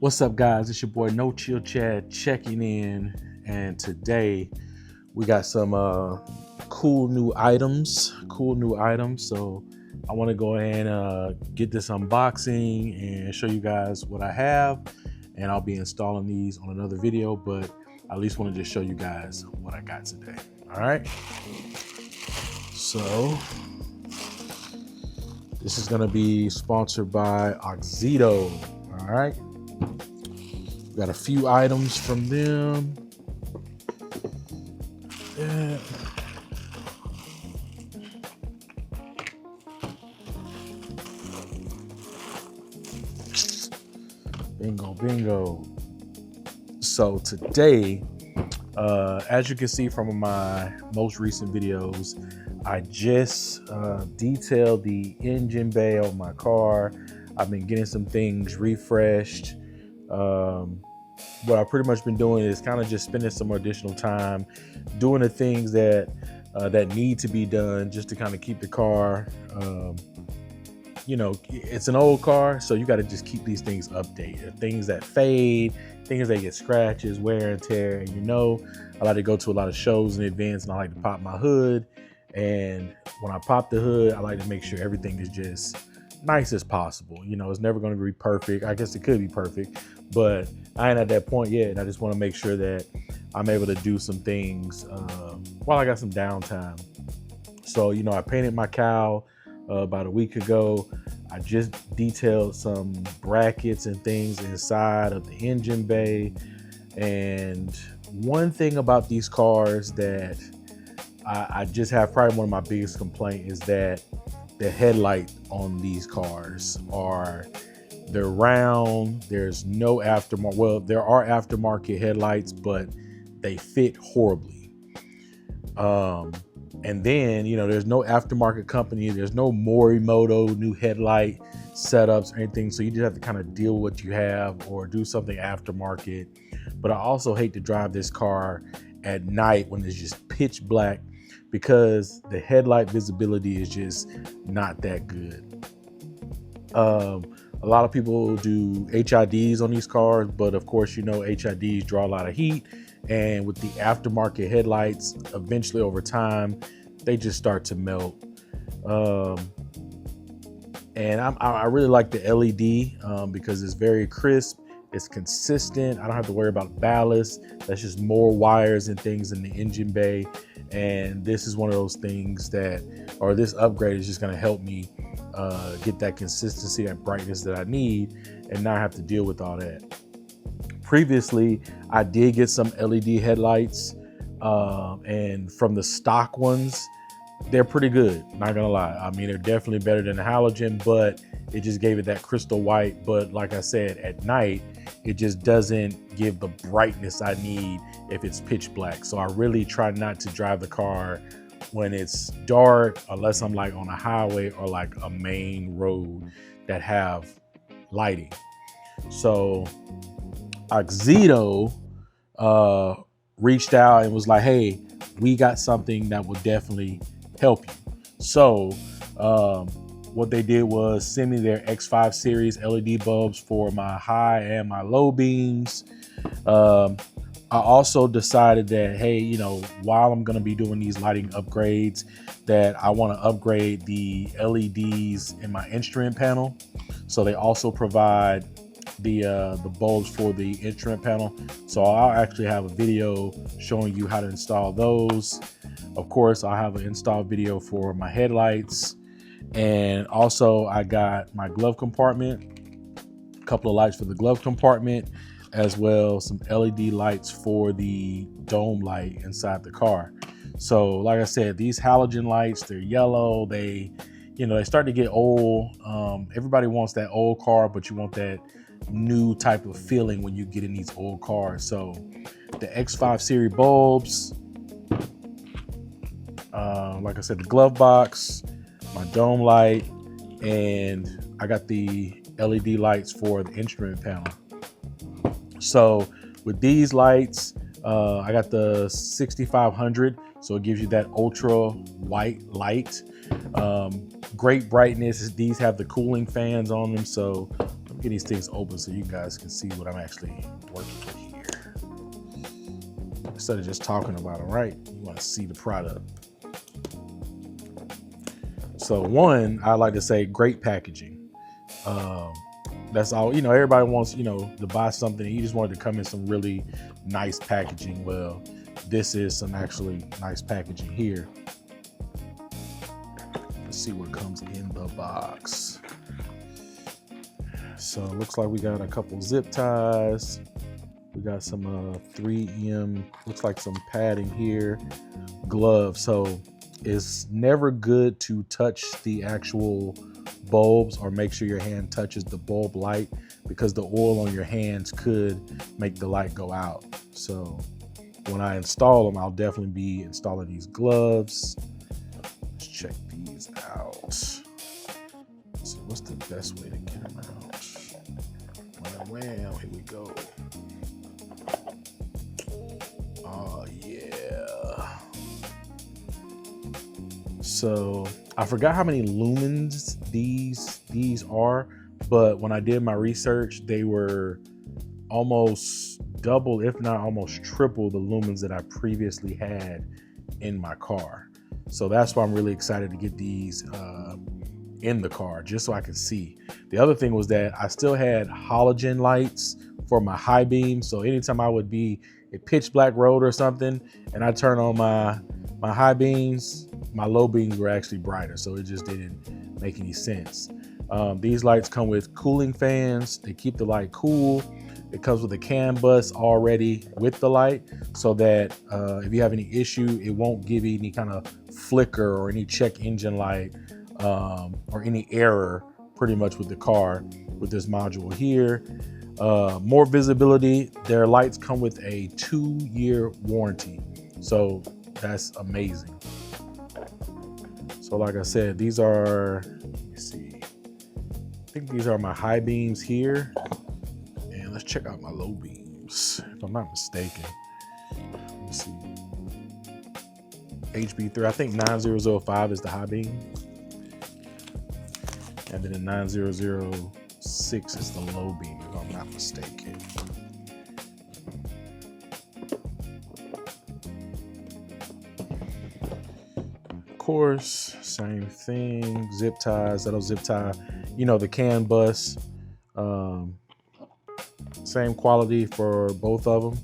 What's up, guys? It's your boy No Chill Chad checking in, and today we got some cool new items. So I want to go ahead and get this unboxing and show you guys what I have, and I'll be installing these on another video, but I at least want to just show you guys what I got today. All right. So this is gonna be sponsored by Oxito. All right. Got a few items from them. Yeah. Bingo. So today, as you can see from my most recent videos, I just detailed the engine bay of my car. I've been getting some things refreshed. What I've pretty much been doing is kind of just spending some additional time doing the things that need to be done just to kind of keep the car, it's an old car, so you got to just keep these things updated. Things that fade, things that get scratches, wear and tear. And I like to go to a lot of shows and events, and I like to pop my hood. And when I pop the hood, I like to make sure everything is just nice as possible. It's never going to be perfect. I guess it could be perfect, but I ain't at that point yet. And I just want to make sure that I'm able to do some things while I got some downtime. So, I painted my cowl about a week ago. I just detailed some brackets and things inside of the engine bay. And one thing about these cars that I just have, probably one of my biggest complaints, is that the headlight on these cars they're round. There's no aftermarket. Well, there are aftermarket headlights, but they fit horribly. And then, there's no aftermarket company. There's no Morimoto new headlight setups or anything. So you just have to kind of deal with what you have or do something aftermarket. But I also hate to drive this car at night when it's just pitch black, because the headlight visibility is just not that good. A lot of people do HIDs on these cars, but of course, HIDs draw a lot of heat. And with the aftermarket headlights, eventually over time, they just start to melt. And I really like the LED because it's very crisp. It's consistent. I don't have to worry about ballast. That's just more wires and things in the engine bay. And this is one of those things this upgrade is just going to help me get that consistency and brightness that I need and not have to deal with all that. Previously, I did get some LED headlights, and from the stock ones, they're pretty good, not gonna lie. I mean, they're definitely better than the halogen, but it just gave it that crystal white. But like I said, at night, it just doesn't give the brightness I need if it's pitch black. So I really try not to drive the car when it's dark, unless I'm like on a highway or like a main road that have lighting. So Oxito reached out and was like, hey, we got something that will definitely help you. So what they did was send me their X5 series LED bulbs for my high and my low beams. I also decided that, hey, while I'm going to be doing these lighting upgrades, that I want to upgrade the LEDs in my instrument panel. So they also provide the bulbs for the instrument panel. So I'll actually have a video showing you how to install those. Of course, I'll have an install video for my headlights. And also I got my glove compartment, a couple of lights for the glove compartment, as well some LED lights for the dome light inside the car. So like I said, these halogen lights, they're yellow. They start to get old. Everybody wants that old car, but you want that new type of feeling when you get in these old cars. So the X5 series bulbs, like I said, the glove box, my dome light, and I got the LED lights for the instrument panel. So with these lights, I got the 6500, so it gives you that ultra white light. Great brightness. These have the cooling fans on them, so let get these things open so you guys can see what I'm actually working with here. Instead of just talking about them, right? You want to see the product. So one, I like to say great packaging. That's all, you know, everybody wants, you know, to buy something and you just want it to come in some really nice packaging. Well, this is some actually nice packaging here. Let's see what comes in the box. So it looks like we got a couple zip ties. We got some 3M, looks like some padding here, gloves. So it's never good to touch the actual bulbs or make sure your hand touches the bulb light, because the oil on your hands could make the light go out. So when I install them, I'll definitely be installing these gloves. Let's check these out. So what's the best way to get them out? Well, here we go. Oh yeah. So I forgot how many lumens these are, but when I did my research, they were almost double, if not almost triple the lumens that I previously had in my car. So that's why I'm really excited to get these in the car, just so I can see. The other thing was that I still had halogen lights for my high beam. So anytime I would be a pitch black road or something, and I turn on my high beams, my low beams were actually brighter. So it just didn't make any sense. These lights come with cooling fans. They keep the light cool. It comes with a CAN bus already with the light, so that if you have any issue, it won't give you any kind of flicker or any check engine light or any error pretty much with the car with this module here. More visibility. Their lights come with a 2-year warranty. So that's amazing. So like I said, these are, let me see, I think these are my high beams here. And let's check out my low beams, if I'm not mistaken. Let me see. HB3, I think 9005 is the high beam. And then the 9006 is the low beam, if I'm not mistaken. Of course, same thing, zip ties, that'll zip tie, you know, the CAN bus. Same quality for both of them.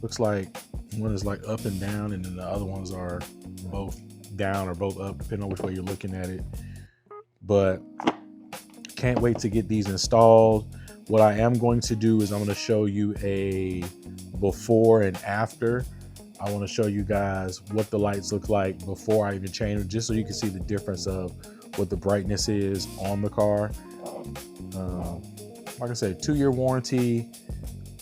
Looks like one is like up and down, and then the other ones are both down or both up, depending on which way you're looking at it. But can't wait to get these installed. What I am going to do is I'm going to show you a before and after. I want to show you guys what the lights look like before I even change them, just so you can see the difference of what the brightness is on the car. Like I said, 2-year warranty.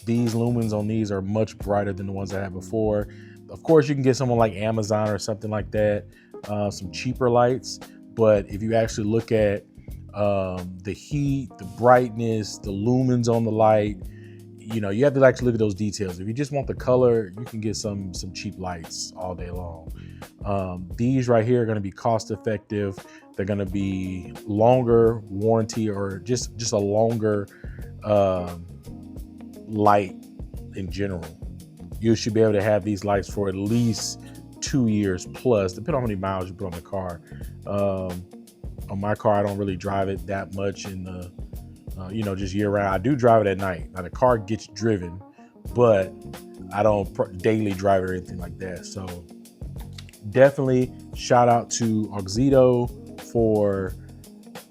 These lumens on these are much brighter than the ones I had before. Of course, you can get someone like Amazon or something like that, some cheaper lights. But if you actually look at the heat, the brightness, the lumens on the light, you know, you have to actually look at those details. If you just want the color, you can get some cheap lights all day long. These right here are going to be cost effective. They're going to be longer warranty, or just a longer light in general. You should be able to have these lights for at least 2 years plus, depending on how many miles you put on the car. On my car, I don't really drive it that much in the, you know, just year round. I do drive it at night. Now the car gets driven, but I don't daily drive it or anything like that. So definitely shout out to Auxito for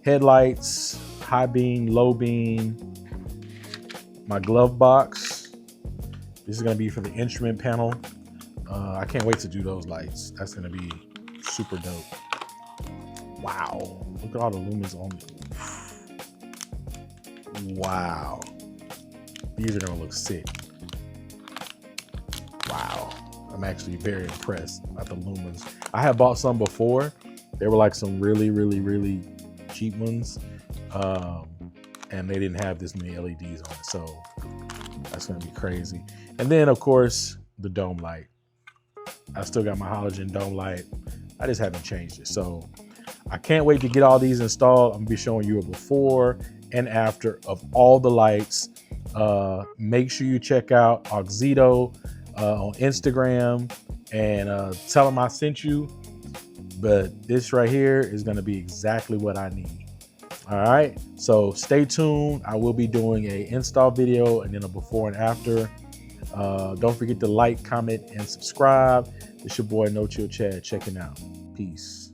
headlights, high beam, low beam. My glove box. This is going to be for the instrument panel. I can't wait to do those lights. That's going to be super dope. Wow. Look at all the lumens on me. Wow. These are going to look sick. Wow. I'm actually very impressed at the lumens. I have bought some before. They were like some really, really, really cheap ones. And they didn't have this many LEDs on it. So that's going to be crazy. And then, of course, the dome light. I still got my halogen dome light. I just haven't changed it. So I can't wait to get all these installed. I'm going to be showing you a before and after of all the lights. Make sure you check out Oxito on Instagram and tell them I sent you. But this right here is going to be exactly what I need. All right, so stay tuned. I will be doing a install video and then a before and after. Don't forget to like, comment, and subscribe. It's your boy No Chill Chad checking out. Peace.